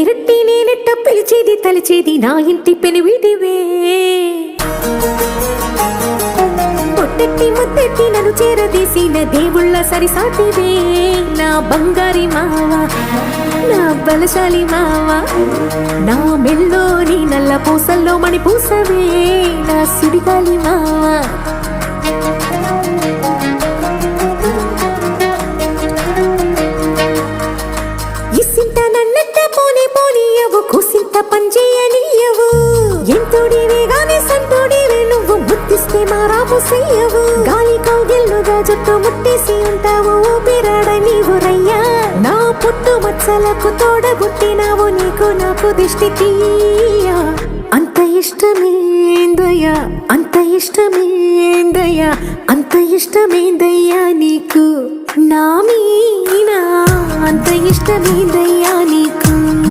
పేరెట్టి నేనెట్ట పిలిచేది తలిచేది నా ఇంటి పెనువిటివే పొట్టెట్టి ముద్దెట్టి నన్ను చేరదీసిన దేవుళ్ళ సరిసాటివే నా బంగారి మావా నా బలశాలి మావా నా మెల్లోని నల్ల పూసల్లో మణి పూసవే నా సుడిగాలి మావా ఇసింత నన్నట్ట పోనీ పోనీయవు కుసింత పంచేయనీయవు ఎంతోడివే గాని సంతోడివే నువ్వు ముద్దిస్తే మారాము చెయ్యవు గాలి కౌగిల్లుగా జుట్టు ముట్టేసి ఉంటావు ఊపిరాడ నీవు రయ్యా నా పుట్టు మచ్చలకు తోడబుట్టినావు నీకు నాకు దిష్టి తీయా అంత ఇష్టమేందయ్యా అంత ఇష్టమేందయ్యా అంత ఇష్టమేందయ్యా నీకు నా మీనా అంత ఇష్టమేందయ్యా నీకు